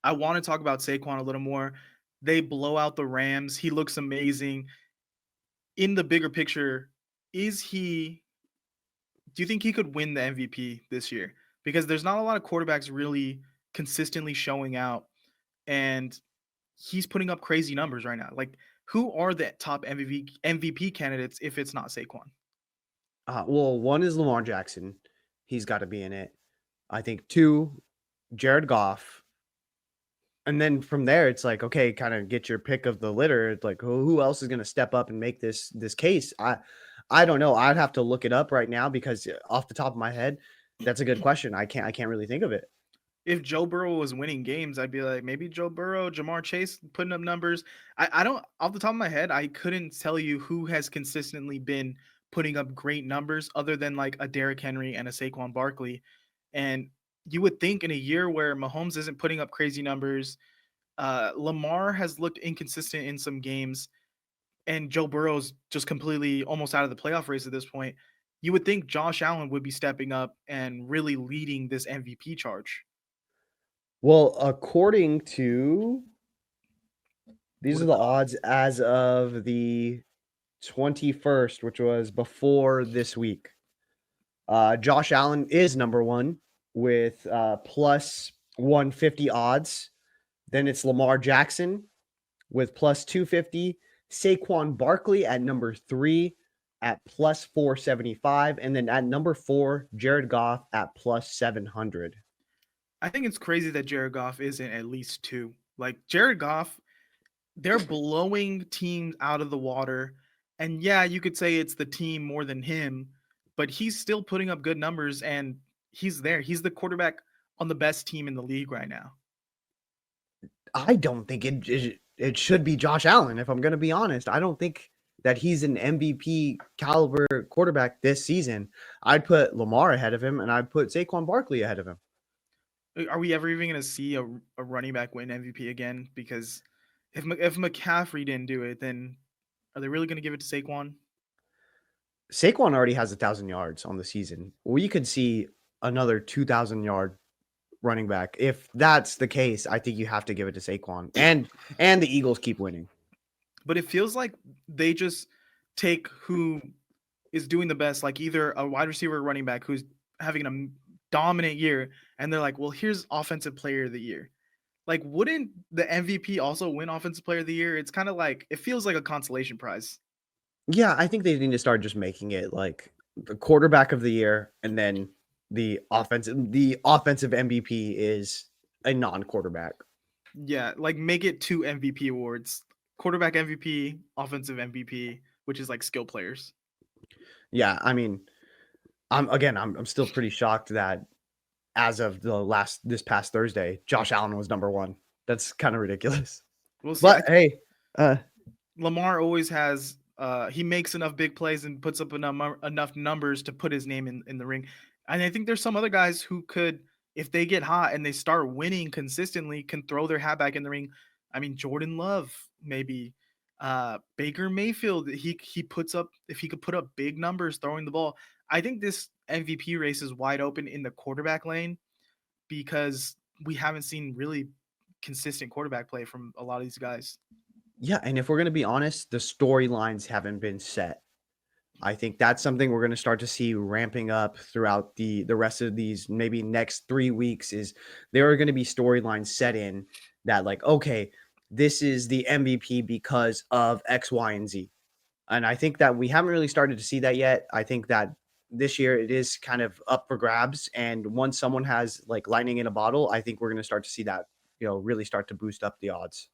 I want to talk about Saquon a little more. They blow out the Rams. He looks amazing. In the bigger picture, is he do you think he could win the MVP this year? Because there's not a lot of quarterbacks really consistently showing out, and he's putting up crazy numbers right now. Like, who are the top MVP candidates if it's not Saquon? Well, one is Lamar Jackson. He's got to be in it. I think two, Jared Goff. And then from there, it's like, okay, kind of get your pick of the litter. It's like, who else is going to step up and make this case? I don't know. I'd have to look it up right now because off the top of my head, that's a good question. I can't really think of it. If Joe Burrow was winning games, I'd be like, maybe Joe Burrow, Jamar Chase putting up numbers. I don't, off the top of my head, I couldn't tell you who has consistently been putting up great numbers other than like a Derrick Henry and a Saquon Barkley. And you would think in a year where Mahomes isn't putting up crazy numbers, Lamar has looked inconsistent in some games, and Joe Burrow's just completely almost out of the playoff race at this point. You would think Josh Allen would be stepping up and really leading this MVP charge. Well, according to these What are are the the odds odds? as of the 21st, which was before this week. Josh Allen is number one with plus 150 odds. Then it's Lamar Jackson with plus 250. Saquon Barkley at number three at plus 475. And then at number four, Jared Goff at plus 700. I think it's crazy that Jared Goff isn't at least two. Like Jared Goff, they're blowing teams out of the water. And yeah, you could say it's the team more than him, but he's still putting up good numbers and he's there. He's the quarterback on the best team in the league right now. I don't think it should be Josh Allen, if I'm going to be honest. I don't think that he's an MVP caliber quarterback this season. I'd put Lamar ahead of him, and I'd put Saquon Barkley ahead of him. Are we ever even going to see a running back win MVP again? Because if McCaffrey didn't do it, then are they really going to give it to Saquon? Saquon already has 1,000 yards on the season. We could see another 2,000 yard running back. If that's the case, I think you have to give it to Saquon. And the Eagles keep winning. But it feels like they just take who is doing the best, like either a wide receiver or running back who's having a dominant year, and they're like, well, here's offensive player of the year. Like, wouldn't the MVP also win offensive player of the year? It's kind of like it feels like a consolation prize. Yeah, I think they need to start just making it like the quarterback of the year, and then the offensive MVP is a non-quarterback. Yeah, like make it two MVP awards: quarterback MVP, offensive MVP, which is like skill players. Yeah, I mean, I'm still pretty shocked that as of this past Thursday, Josh Allen was number one. That's kind of ridiculous. We'll see. But hey, uh, Lamar always has he makes enough big plays and puts up enough numbers to put his name in the ring. And I think there's some other guys who could, if they get hot and they start winning consistently, can throw their hat back in the ring. I mean, Jordan Love, maybe Baker Mayfield. He puts up if he could put up big numbers throwing the ball. I think this MVP race is wide open in the quarterback lane because we haven't seen really consistent quarterback play from a lot of these guys. yeah, and if we're gonna be honest, the storylines haven't been set. I think that's something we're going to start to see ramping up throughout the rest of these maybe next 3 weeks. Is there are going to be storylines set in that like, okay, this is the MVP because of X, Y, and Z. And I think that we haven't really started to see that yet. I think that this year it is kind of up for grabs. And once someone has like lightning in a bottle, I think we're going to start to see that, really start to boost up the odds.